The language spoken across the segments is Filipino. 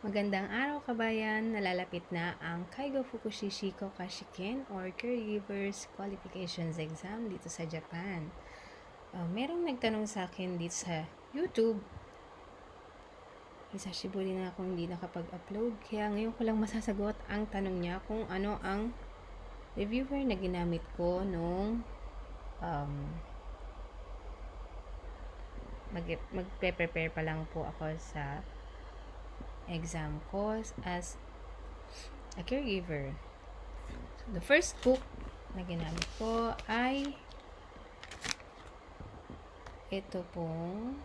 Magandang araw kabayan, nalalapit na ang Kaigo Fukushishi Kokashiken or Caregivers Qualifications Exam dito sa Japan. Merong nagtanong sa akin dito sa YouTube. Hisashiburi na akong hindi nakapag-upload, kaya ngayon ko lang masasagot ang tanong niya kung ano ang reviewer na ginamit ko nung magpe-prepare pa lang po ako sa exam ko as a caregiver. So, the first book na ginamit ko ay ito pong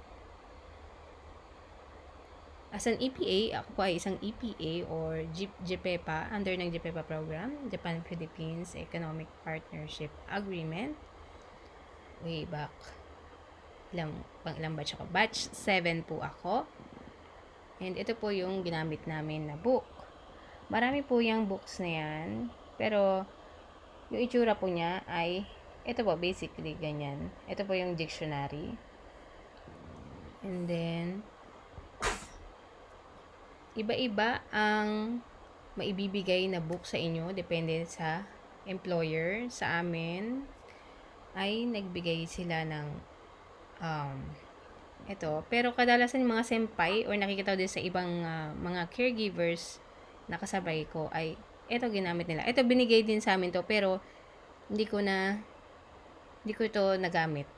as an EPA. Ako po ay isang EPA or JPEPA, under ng JPEPA program, Japan-Philippines Economic Partnership Agreement, way back ilang batch ako. Batch 7 po ako. And ito po yung ginamit namin na book. Marami po yung books na yan. Pero, yung itsura po niya ay, ito po, basically, ganyan. Ito po yung dictionary. And then, iba-iba ang maibibigay na book sa inyo. Depende sa employer. Sa amin, ay nagbigay sila ng ito. Pero kadalasan yung mga senpai or nakikita ko din sa ibang mga caregivers na kasabay ko ay ito ginamit nila. Ito binigay din sa amin to pero hindi ko ito nagamit.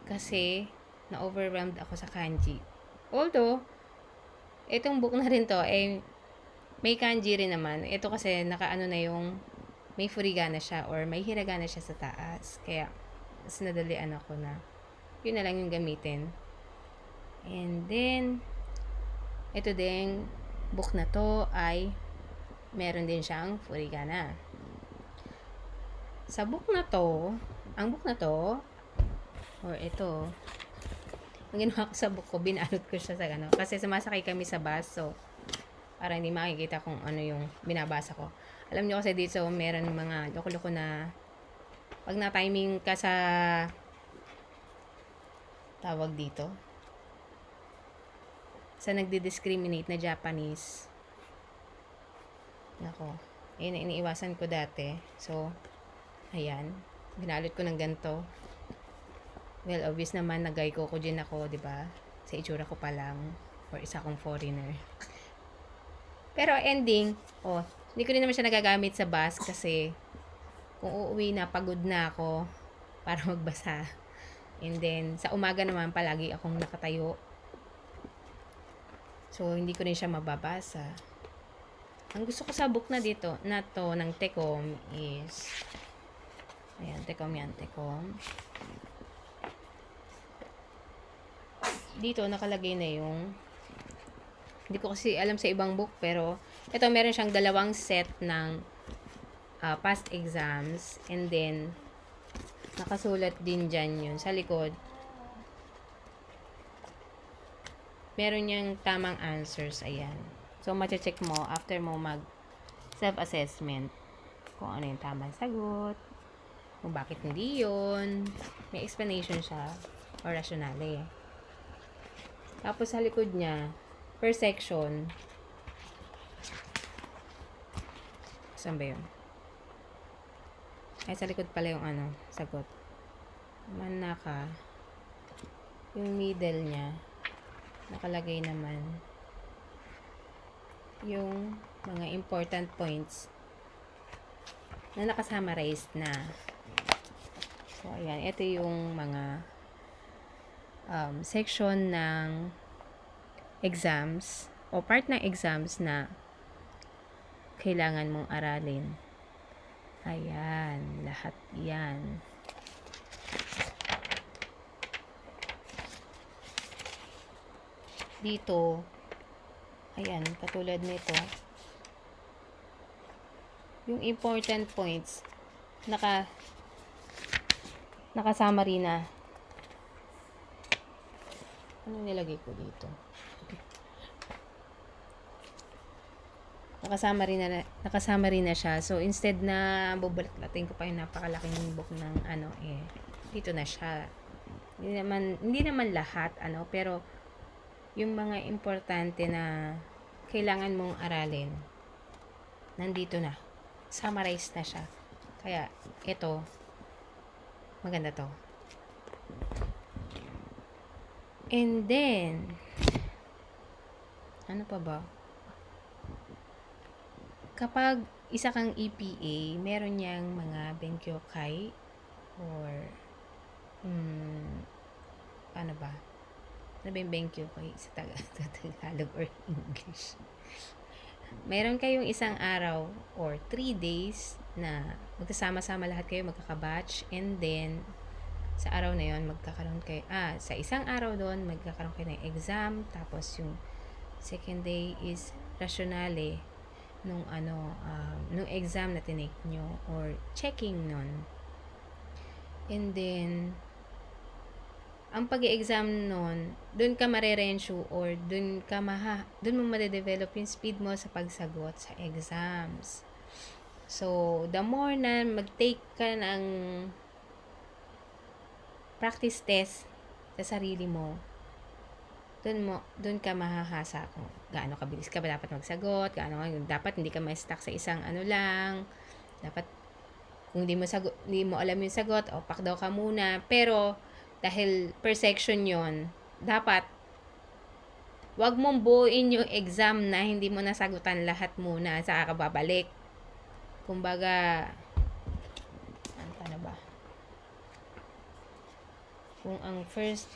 Kasi na-overwhelmed ako sa kanji. Although, itong book na rin to ay may kanji rin naman. Ito kasi nakaano na yung may furigana siya or may hiragana siya sa taas. Kaya mas nadalian ako na yun na lang yung gamitin. And then, ito ding book na to ay meron din siyang furigana. Sa book na to, ang book na to, or ito, ang ginawa ko sa book ko, binalot ko siya sa gano. Kasi sumasakay kami sa bus, so para hindi makikita kung ano yung binabasa ko. Alam niyo kasi dito, meron mga loko-loko na pag na-timing ka sa tawag dito sa nagdi-discriminate na Japanese. Nako, ayun na iniiwasan ko dati. So, ayan, binalot ko ng ganito. Well, obvious naman nagay ko din ako, 'di ba? Sa itsura ko pa lang or isa akong foreigner. Pero ending, hindi ko rin naman siya nagagamit sa bus kasi kung uuwi na, pagod na ako para magbasa. And then, sa umaga naman, palagi akong nakatayo. So, hindi ko rin siya mababasa. Ang gusto ko sa book na dito, na to, ng Tecom is, ayan, Tecom yan, Tecom. Dito, nakalagay na yung, hindi ko kasi alam sa ibang book, pero, ito, meron siyang dalawang set ng past exams. And then, nakasulat din dyan yun sa likod. Meron niyang tamang answers. Ayan. So, mache-check mo after mo mag self-assessment kung ano yung tamang sagot, kung bakit hindi yun. May explanation siya or rationale. Tapos sa likod niya, per section, saan ba yun? Ay, sa likod pala yung sagot. Manaka. Yung middle niya, nakalagay naman yung mga important points na nakasummarize na. So, ayan. Ito yung mga section ng exams o part ng exams na kailangan mong aralin. Ayan, lahat yan. Dito, ayan, katulad nito, yung important points, naka-summary na. Anong nilagay ko dito? Naka-summary na siya. So, instead na bubulat-latin ko pa yung napakalaking book ng dito na siya. Hindi naman lahat, pero yung mga importante na kailangan mong aralin, nandito na. Summarize na siya. Kaya, ito, maganda to. And then, ano pa ba? Kapag isa kang EPA, meron niyang mga Benkyokai or paano ba? Ano ba yung Benkyokai sa Tagalog or English? Meron kayong isang araw or 3 days na magkasama-sama lahat kayo, magkakabatch, and then sa araw na yon magkakaroon kayo, sa isang araw doon magkakaroon kayo ng exam, tapos yung second day is rationale nung nung exam na tinake nyo or checking nun. And then ang pag-exam nun, dun ka marerensyo or dun mo ma-develop yung speed mo sa pagsagot sa exams. So, the more na mag-take ka ng practice test sa sarili mo, dun ka mahahasa kung gaano kabilis ka ba dapat magsagot, dapat hindi ka ma-stuck sa isang lang, dapat kung hindi mo alam yung sagot, pak daw ka muna. Pero dahil per section yon, dapat wag mong buuin yung exam na hindi mo nasagutan lahat muna, saka ka babalik. Kumbaga, ano ba? Kung ang first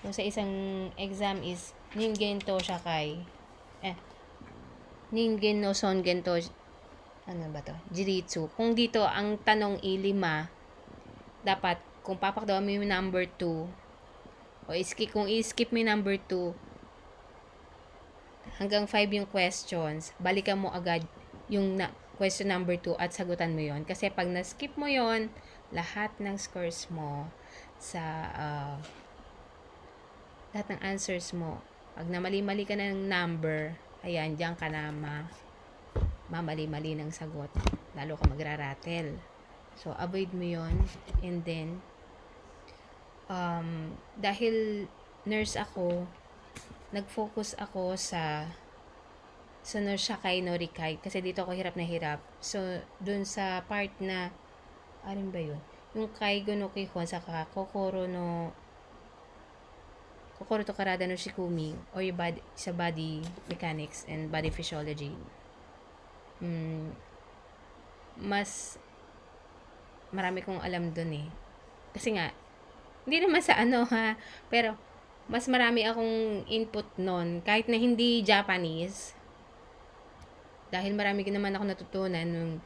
kung sa isang exam is Ningen to Shakai, Ningen no Songen to, ano ba to? Jiritsu. Kung dito, ang tanong i-5, dapat, kung papakdaw mo yung number 2, kung i-skip mo yung number 2, hanggang 5 yung questions, balikan mo agad yung question number 2 at sagutan mo yon. Kasi pag na-skip mo yon, lahat ng scores mo sa lahat ng answers mo, pag namali-mali ka ng number, ayan, diyan ka na mamali-mali ng sagot. Lalo ka magraratel. So, avoid mo yon. And then, dahil nurse ako, nag-focus ako sa no Shakai no Rikai. Kasi dito ako hirap na hirap. So, dun sa part na, alin ba yun? Yung Kaigo no Kihon, saka Kokoro to Karada no Shikumi, or yung sa body mechanics and body physiology. Mas marami kong alam dun eh. Kasi nga, hindi naman sa pero mas marami akong input nun, kahit na hindi Japanese. Dahil marami naman ako natutunan nung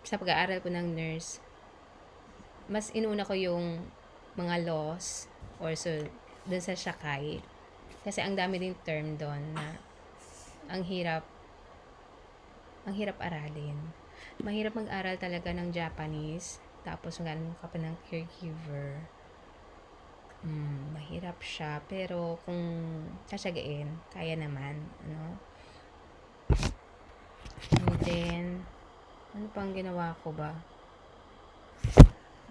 sa pag-aaral ko ng nurse. Mas inuna ko yung mga laws or dun sa Shakai. Kasi ang dami din term doon na ang hirap aralin. Mahirap mag-aral talaga ng Japanese. Tapos magano ka pa ng caregiver. Mahirap siya. Pero kung sasyagain, kaya naman. And then, ano pang ginawa ko ba?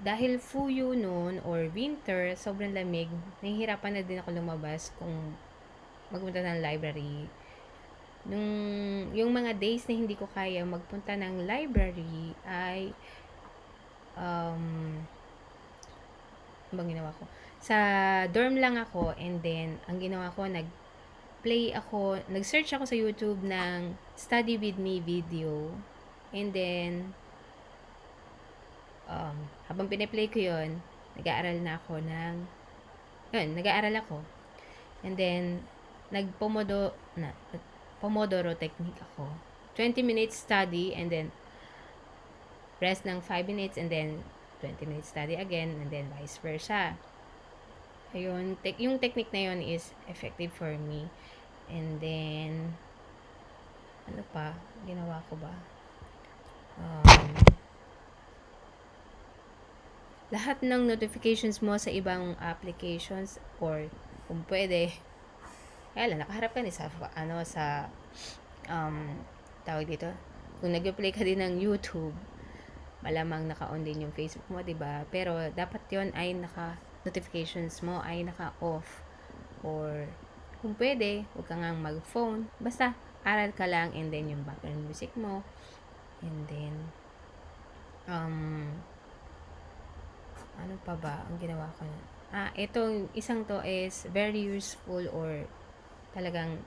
Dahil fuyu noon or winter, sobrang lamig, nahihirapan na din ako lumabas kung magpunta ng library. Yung mga days na hindi ko kaya magpunta ng library ay bang ginawa ko? Sa dorm lang ako, and then ang ginawa ko, nag-search ako sa YouTube ng Study With Me video, and then habang piniplay ko yun, nag-aaral ako. And then, Pomodoro technique ako. 20 minutes study, and then, rest ng 5 minutes, and then, 20 minutes study again, and then, vice versa. Ayun, yung technique na yun is effective for me. And then, ano pa? Ginawa ko ba? Lahat ng notifications mo sa ibang applications, or kung pwede, nakaharap ka sa tawag dito, kung nag-play ka din ng YouTube, malamang naka-on din yung Facebook mo, diba? Pero dapat yon ay notifications mo ay naka-off. Or kung pwede, huwag ka ngang mag-phone. Basta, aral ka lang, and then yung background music mo. And then, ano pa ba ang ginawa ko na? Itong isang to is very useful, or talagang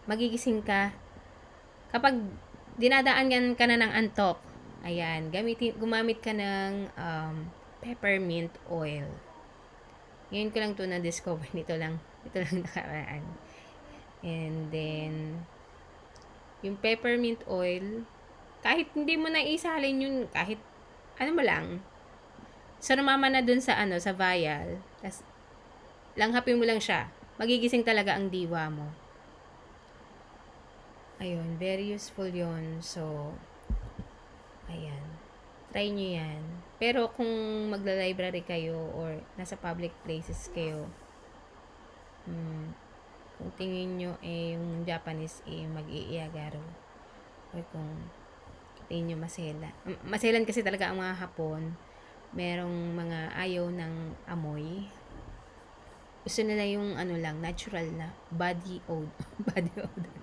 magigising ka kapag dinadaan ka na ng antok. Ayan, gumamit ka ng peppermint oil. Ngayon ko lang to na-discover, ito lang nakaraan. And then, yung peppermint oil, kahit hindi mo na isalin yun, kahit ano mo lang, so namama na dun sa sa vial, tas langhapin mo lang siya, magigising talaga ang diwa mo. Ayun, very useful yon. So, ayan, try nyo yan. Pero kung magla-library kayo or nasa public places kayo, kung tingin nyo yung Japanese mag-iiyagaro, or kung tingin nyo maselan kasi talaga ang mga Hapon, merong mga ayaw ng amoy, gusto nila yung lang, natural na body odor. Body odor.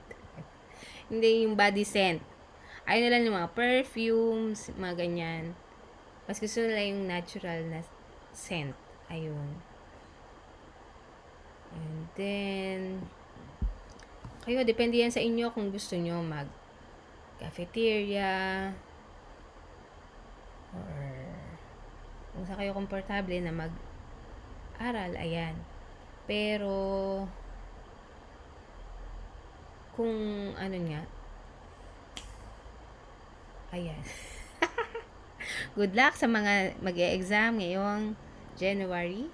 Hindi yung body scent. Ayaw nila yung mga perfumes, mga ganyan. Mas gusto nila yung natural na scent. Ayun. And then, kayo, depende yan sa inyo kung gusto nyo cafeteria, or kung sa kayo komportable na mag-aral, ayan. Pero, kung nga, ayan. Good luck sa mga mag-e-exam ngayong January.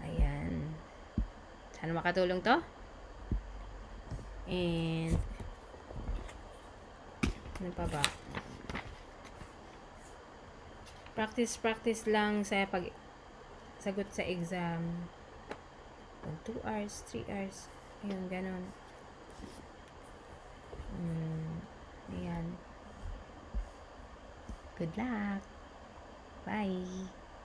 Ayan. Sana makatulong to. And, ano pa ba? Practice lang sa sagot sa exam. 2 hours, 3 hours. Ayun, ganon. Ayan. Good luck. Bye.